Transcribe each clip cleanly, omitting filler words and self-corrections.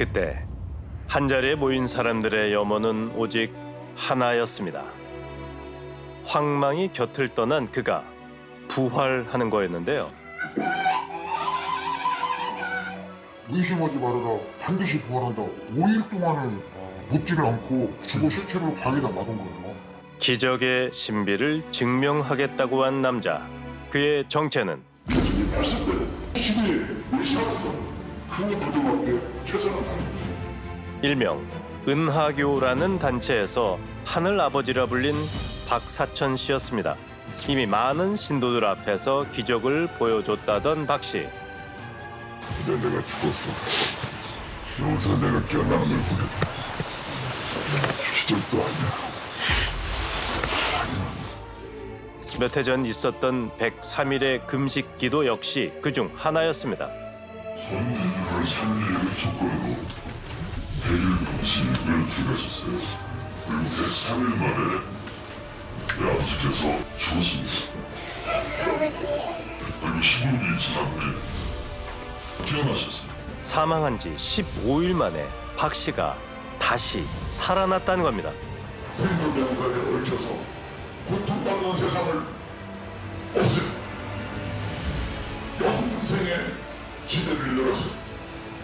그때 한자리에 모인 사람들의 염원은 오직 하나였습니다. 황망이 곁을 떠난 그가 부활하는 거였는데요. 의심하지 말아라. 반드시 부활한다. 5일 동안을 묻지를 않고 죽은 시체를 방에다 놔둔 거예요. 기적의 신비를 증명하겠다고 한 남자. 그의 정체는 일명 은하교라는 단체에서 하늘아버지라 불린 박사천 씨였습니다. 이미 많은 신도들 앞에서 기적을 보여줬다던 박 씨. 이제 내가 죽었어. 여기서 내가 깨어나는 걸 보겠다. 기적도 아니야. 몇 해 전 있었던 103일의 금식 기도 역시 그중 하나였습니다. 전 인류를 살리는 조건으로 100일 금식을 기하셨어요. 그리고 103일 만에 내 아버지께서 죽었습니다. 그리고 15일이 지났는데 깨어나셨어요. 사망한 지 15일 만에 박 씨가 다시 살아났다는 겁니다. 생존병사에 얽혀서 고통받는 세상을 없애 영생의 기대를 열어서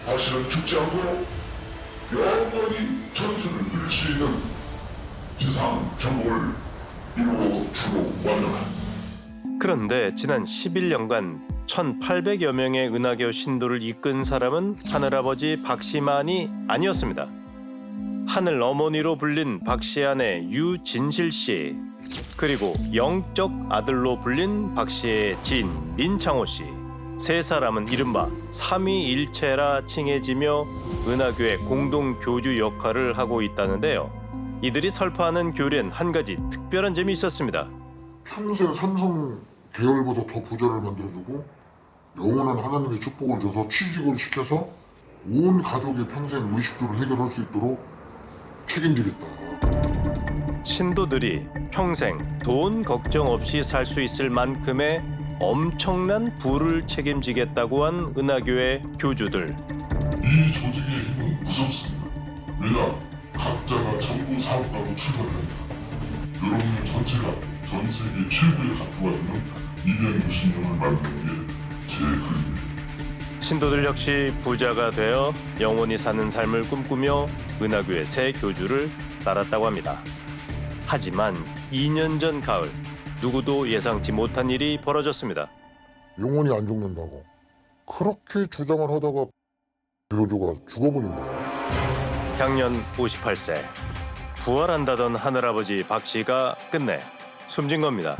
다시는 죽지 않고 영원히 전투를 이룰 수 있는 지상 정복을 이루어 주로 완료한. 그런데 지난 11년간 1,800여 명의 은하교 신도를 이끈 사람은 하늘아버지 박 씨만이 아니었습니다. 하늘 어머니로 불린 박 씨의 아내 유진실 씨, 그리고 영적 아들로 불린 박 씨의 지인 민창호 씨, 세 사람은 이른바 삼위일체라 칭해지며 은하교의 공동 교주 역할을 하고 있다는데요. 이들이 설파하는 교리엔 한 가지 특별한 점이 있었습니다. 평생 삼성 계열보다 더 부자를 만들어주고 영원한 하나님의 축복을 줘서 취직을 시켜서 온 가족의 평생 의식주를 해결할 수 있도록 책임지겠다. 신도들이 평생 돈 걱정 없이 살 수 있을 만큼의 엄청난 부를 책임지겠다고 한 은하교의 교주들. 이 조직의 힘은 무섭습니다. 왜냐? 각자가 정부 사업가로 출발합니다. 여러분들 전체가 전 세계 최고의 가투가 되는 260년을 만드는 게 제 그림입니다. 신도들 역시 부자가 되어 영원히 사는 삶을 꿈꾸며 은하교의 새 교주를 따랐다고 합니다. 하지만 2년 전 가을 누구도 예상치 못한 일이 벌어졌습니다. 영원히 안 죽는다고 그렇게 주장을 하다가 교주가 죽어버린 거예요. 향년 58세. 부활한다던 하늘아버지 박 씨가 끝내 숨진 겁니다.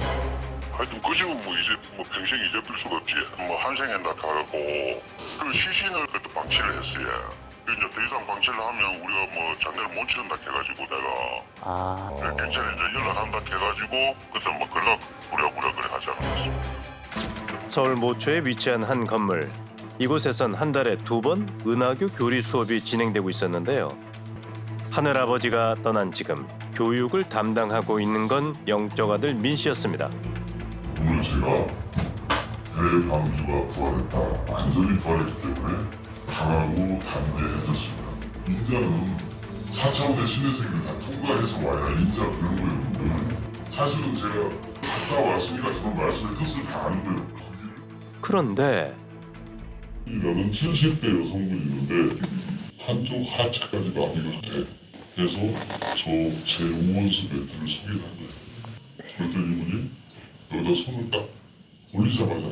하여튼 그 집은 이제 평생 잊어버릴 수가 없지. 한생한다 하고 그 시신을 그때 방치를 했어요. 이제 더 이상 방치를 하면 우리가 장례를 못 치른다 해가지고 내가 경찰에 이제 연락한다 해가지고 그때 연락 부랴부랴 그래 하지 않았어. 서울 모초에 위치한 한 건물. 이곳에선 한 달에 2번 은하교 교리 수업이 진행되고 있었는데요. 하늘아버지가 떠난 지금 교육을 담당하고 있는 건 영적 아들 민 씨였습니다. 오늘 제가 대방주가 부활했다. 완전히 부활했기 때문에 강하고 담대해졌습니다. 인자는 4차원의 신의 세계를 다 통과해서 와야 인자 그런 거였는데 사실은 제가 갔다 왔으니까 저는 말씀의 뜻을 다 아는 거예요. 그런데 나는 70대 여성분이 있는데 한쪽 하체까지 마비가 돼. 그래서 제 우원수 매트를 소개한 거예요. 그랬더니 이분이 여기다 손을 딱 올리자마자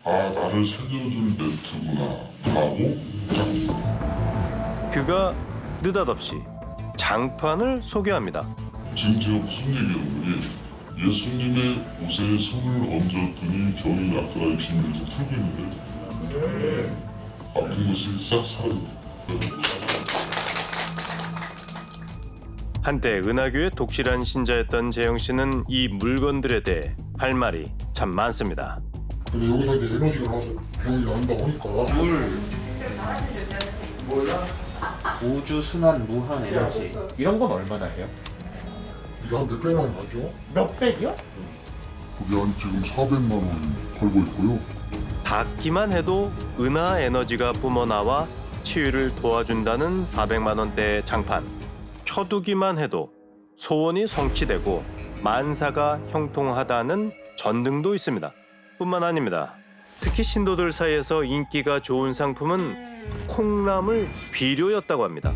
나를 살려줄 매트구나 하고 그가 느닷없이 장판을 소개합니다. 지금 제가 무슨 얘기했는지 예수님의 옷에 손을 얹었더니 겨우 약간 입신에서 틀고 있는데 아픈 것이 싹 사라졌어요. 한때 은하교의 독실한 신자였던 재영 씨는 이 물건들에 대해 할 말이 참 많습니다. 근데 여기서 이제 에너지가 나와서 병이 나온다고 하니까 우주 순환 무한 에너지 이런 건 얼마나 해요? 이게 한 몇백만 원 가죠? 몇백이요? 그게 한 지금 400만 원 벌고 있고요. 닿기만 해도 은하 에너지가 뿜어나와 치유를 도와준다는 400만 원대의 장판. 켜두기만 해도 소원이 성취되고 만사가 형통하다는 전등도 있습니다. 뿐만 아닙니다. 특히 신도들 사이에서 인기가 좋은 상품은 콩나물 비료였다고 합니다.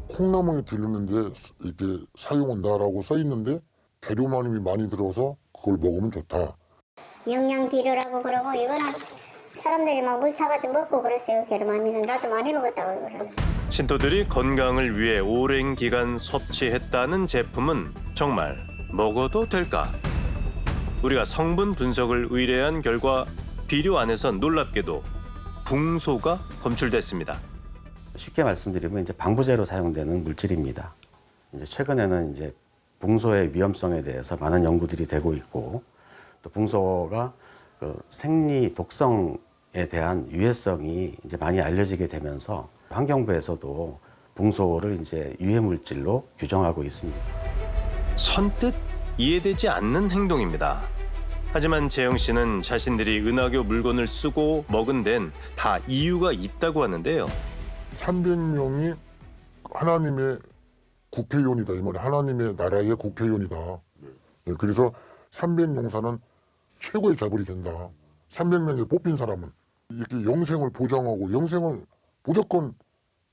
콩나물 기르는데 이게 사용한다라고 써 있는데 배료만이 많이 들어서 그걸 먹으면 좋다. 영양 비료라고 그러고 이거는 사람들이 막 물 사가지고 먹고 그랬어요. 게르마니는 나도 많이 먹었다고 그러고. 신도들이 건강을 위해 오랜 기간 섭취했다는 제품은 정말 먹어도 될까? 우리가 성분 분석을 의뢰한 결과 비료 안에선 놀랍게도 붕소가 검출됐습니다. 쉽게 말씀드리면 이제 방부제로 사용되는 물질입니다. 이제 최근에는 이제 붕소의 위험성에 대해서 많은 연구들이 되고 있고 또 붕소가 그 생리 독성에 대한 유해성이 이제 많이 알려지게 되면서 환경부에서도 붕소를 이제 유해 물질로 규정하고 있습니다. 선뜻 이해되지 않는 행동입니다. 하지만 재영 씨는 자신들이 은하교 물건을 쓰고 먹은 데는 다 이유가 있다고 하는데요. 300명이 하나님의 국회의원이다. 이 말이야. 하나님의 나라의 국회의원이다. 네, 그래서 300용사는 최고의 자벌이 된다. 300명에 뽑힌 사람은 이렇게 영생을 보장하고 영생을 무조건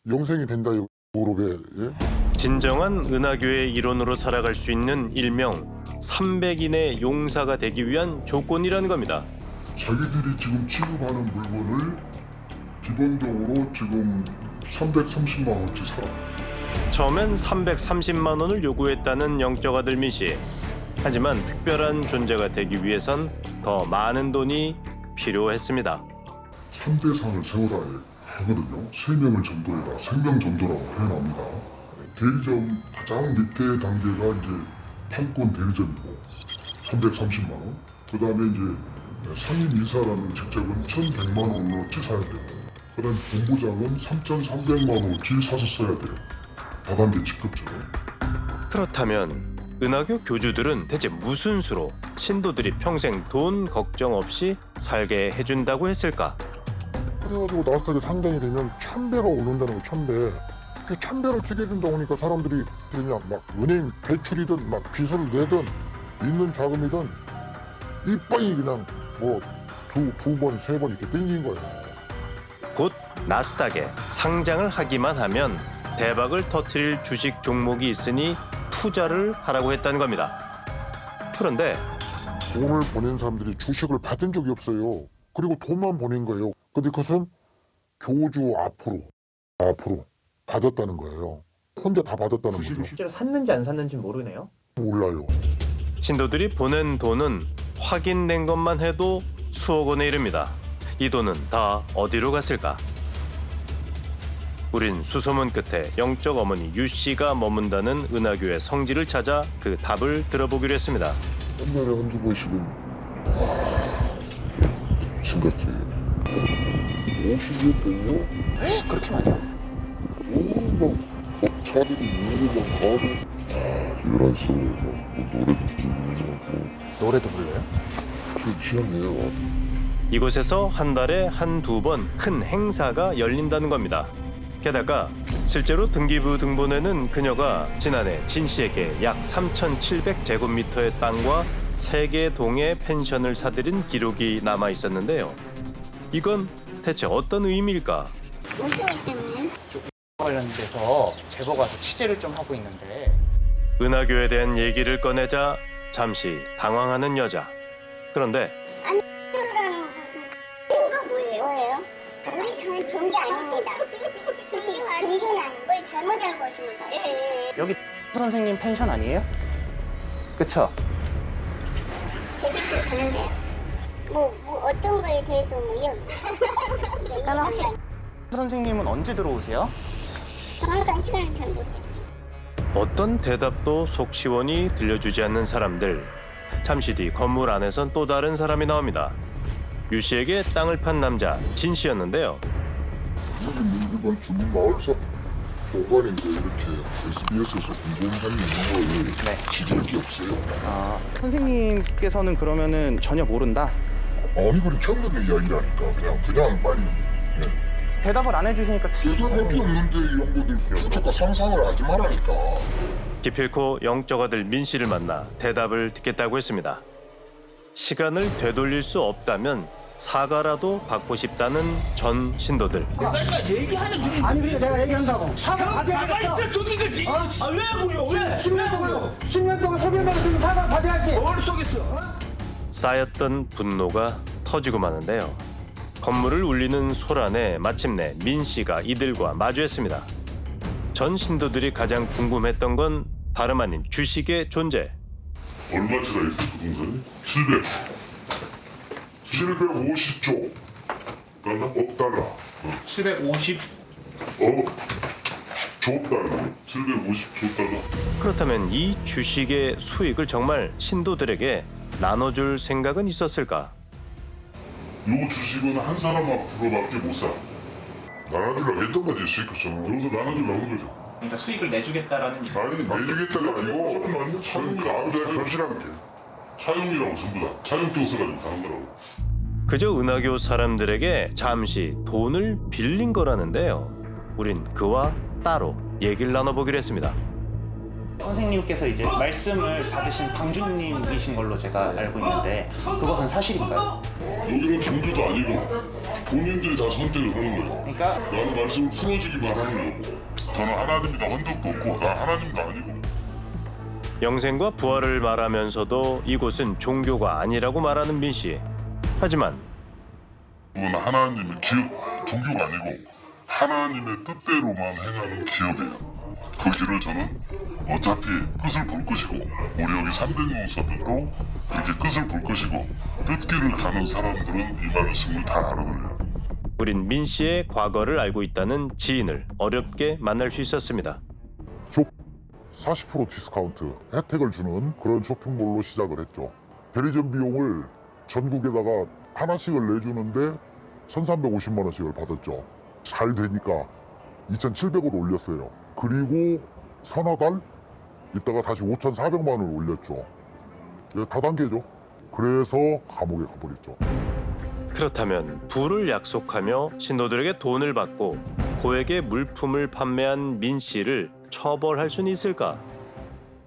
영생이 된다. 이 무릎에. 예? 진정한 은하교의 일원으로 살아갈 수 있는 일명 300인의 용사가 되기 위한 조건이라는 겁니다. 자기들이 지금 취급하는 물건을 기본적으로 지금 330만 원치 사라. 처음엔 330만 원을 요구했다는 영적 아들 민 씨. 하지만 특별한 존재가 되기 위해선 더 많은 돈이 필요했습니다. 3대 상을 세워라 하거든요. 생명을 전도해라. 생명 전도라고 표현합니다. 대리점 가장 밑에 단계가 이제 판권 대리점이고 330만 원. 그 다음에 이제 상임 이사라는 직책은 1,100만 원어치 사야 되고 그 다음에 본부장은 3,300만 원어치 사서 써야 돼요. 다단계 직급처럼. 그렇다면 은하교 교주들은 대체 무슨 수로 신도들이 평생 돈 걱정 없이 살게 해준다고 했을까? 그래가지고 나스닥이 상장이 되면 1,000배가 오른다는 거 1,000배. 그 1,000배를 찍어준다고 하니까 사람들이 그냥 막 은행 대출이든 막 빚을 내든 있는 자금이든 이빠이 그냥 뭐 두 번, 세 번 이렇게 땡긴 거예요. 곧 나스닥에 상장을 하기만 하면 대박을 터뜨릴 주식 종목이 있으니 투자를 하라고 했다는 겁니다. 그런데 돈을 보낸 사람들이 주식을 받은 적이 없어요. 그리고 돈만 보낸 거예요. 근데 그것은 교주 앞으로 받았다는 거예요. 혼자 다 받았다는 거죠. 실제로 샀는지 안 샀는지 모르네요. 몰라요. 신도들이 보낸 돈은 확인된 것만 해도 수억 원에 이릅니다. 이 돈은 다 어디로 갔을까? 우린 수소문 끝에 영적 어머니 유 씨가 머문다는 은하교의 성지를 찾아 그 답을 들어보기로 했습니다. 옛날에 한두 번씩은 심각해. 50년 됐냐? 그렇게 많이요? 막 차들이 울고 막 가도 11시에 노래도 부르고 노래도 불러요? 그 취향이에요. 이곳에서 한 달에 한두 번 큰 행사가 열린다는 겁니다. 게다가 실제로 등기부 등본에는 그녀가 지난해 진 씨에게 약 3,700제곱미터의 땅과 3개 동의 펜션을 사들인 기록이 남아 있었는데요. 이건 대체 어떤 의미일까? 무슨 일 때문에? 관련돼서 제보가 와서 취재를 좀 하고 있는데 은하교에 대한 얘기를 꺼내자 잠시 당황하는 여자. 그런데 라는 이유가 뭐예요? 우리 저는 종교 아닙니다. 솔직히 종교는 뭘 잘못 알고 있습니다. 여기 선생님 펜션 아니에요? 그쵸? 제 집도 가는데요. 뭐 어떤 거에 대해서 그럼 혹시 선생님은 언제 들어오세요? 정확한 시간을 잘 모르겠어요. 어떤 대답도 속 시원히 들려주지 않는 사람들. 잠시 뒤 건물 안에선 또 다른 사람이 나옵니다. 유 씨에게 땅을 판 남자 진 씨였는데요. 일반 주민 마을사 교관인데 이렇게 SBS에서 공공한 내용을 지질 게 없어요. 선생님께서는 그러면은 전혀 모른다? 아니 그래 처음 듣는 이야기라니까 그냥 빨리. 예. 대답을 안 해주시니까 대답할 게 없는데 이 양반들 추측과 상상을 하지 말라니까. 기필코 영적 아들 민 씨를 만나 대답을 듣겠다고 했습니다. 시간을 되돌릴 수 없다면 사과라도 받고 싶다는 전 신도들. 내가 얘기하는 중인데. 아니 근데 내가 얘기한다고 사과 받아야겠어. 가만히 있을 소리가 왜 그래요? 왜? 10년 동안 속일만 했으면 사과 받아야지. 뭘 속였어? 쌓였던 분노가 터지고 마는데요. 건물을 울리는 소란에 마침내 민 씨가 이들과 마주했습니다. 전 신도들이 가장 궁금했던 건 다름 아닌 주식의 존재. 얼마치가 있어 부동산이? 750조 달러? 억달러. 750 조달러. 750조 달러. 그렇다면 이 주식의 수익을 정말 신도들에게 나눠줄 생각은 있었을까? 요 주식은 한 사람 앞으로밖에 못 사. 나눠주려고 했던 거지 수익처럼. 여기서 나눠주려고 한 거죠. 그러니까 수익을 내주겠다라는 얘기. 아니 내주겠다가 아니고 차용이라고 변신한 게 차용이라고 전부 다 차용증 써가지고 가는 거라고. 그저 은하교 사람들에게 잠시 돈을 빌린 거라는데요. 우린 그와 따로 얘기를 나눠보기로 했습니다. 선생님께서 이제 말씀을 받으신 강주님이신 걸로 제가 알고 있는데 그것은 사실인가요? 여기는 종교도 아니고 본인들이 다 선택을 하는 거예요. 그러니까 나는 말씀을 풀어주기만 하는 거고. 저는 하나님이다 한 적도 없고 나 하나님도 아니고. 영생과 부활을 말하면서도 이곳은 종교가 아니라고 말하는 민 씨. 하지만 그건 하나님의 기업, 종교가 아니고 하나님의 뜻대로만 행하는 기업이에요. 그 길을 저는 어차피 끝을 볼 것이고 우리 여기 300용사들도 이렇게 끝을 볼 것이고 뜻길을 가는 사람들은 이 말씀을 다 알아들어요. 우린 민 씨의 과거를 알고 있다는 지인을 어렵게 만날 수 있었습니다. 40% 디스카운트 혜택을 주는 그런 쇼핑몰로 시작을 했죠. 대리점 비용을 전국에다가 하나씩을 내주는데 1,350만 원씩을 받았죠. 잘 되니까 2,700으로 올렸어요. 그리고 서너 달 있다가 다시 5,400만 원을 올렸죠. 다단계죠. 그래서 감옥에 가버렸죠. 그렇다면 부를 약속하며 신도들에게 돈을 받고 고액의 물품을 판매한 민 씨를 처벌할 수는 있을까?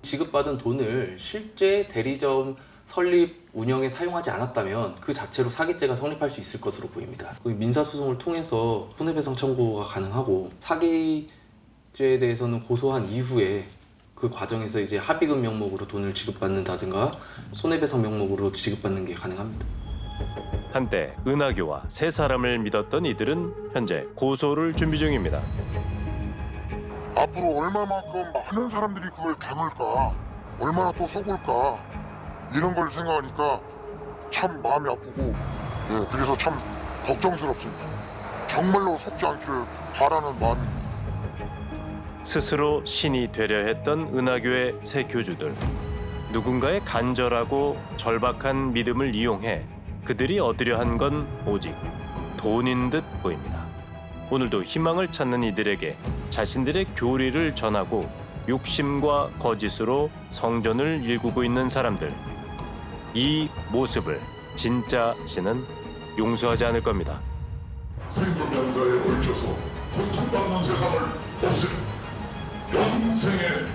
지급받은 돈을 실제 대리점 설립 운영에 사용하지 않았다면 그 자체로 사기죄가 성립할 수 있을 것으로 보입니다. 민사소송을 통해서 손해배상 청구가 가능하고 사기죄에 대해서는 고소한 이후에 그 과정에서 이제 합의금 명목으로 돈을 지급받는다든가 손해배상 명목으로 지급받는 게 가능합니다. 한때 은하교와 세 사람을 믿었던 이들은 현재 고소를 준비 중입니다. 앞으로 얼마만큼 많은 사람들이 그걸 당할까, 얼마나 또 속을까, 이런 걸 생각하니까 참 마음이 아프고, 그래서 참 걱정스럽습니다. 정말로 속지 않기를 바라는 마음입니다. 스스로 신이 되려 했던 은하교의 새 교주들. 누군가의 간절하고 절박한 믿음을 이용해 그들이 얻으려 한 건 오직 돈인 듯 보입니다. 오늘도 희망을 찾는 이들에게 자신들의 교리를 전하고 욕심과 거짓으로 성전을 일구고 있는 사람들. 이 모습을 진짜 신은 용서하지 않을 겁니다. 생존자에 걸쳐서 고통받는 세상을 없애고 영생의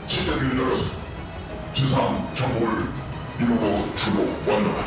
시대를 열어서 지상 정복을 이루고 주로 완료다.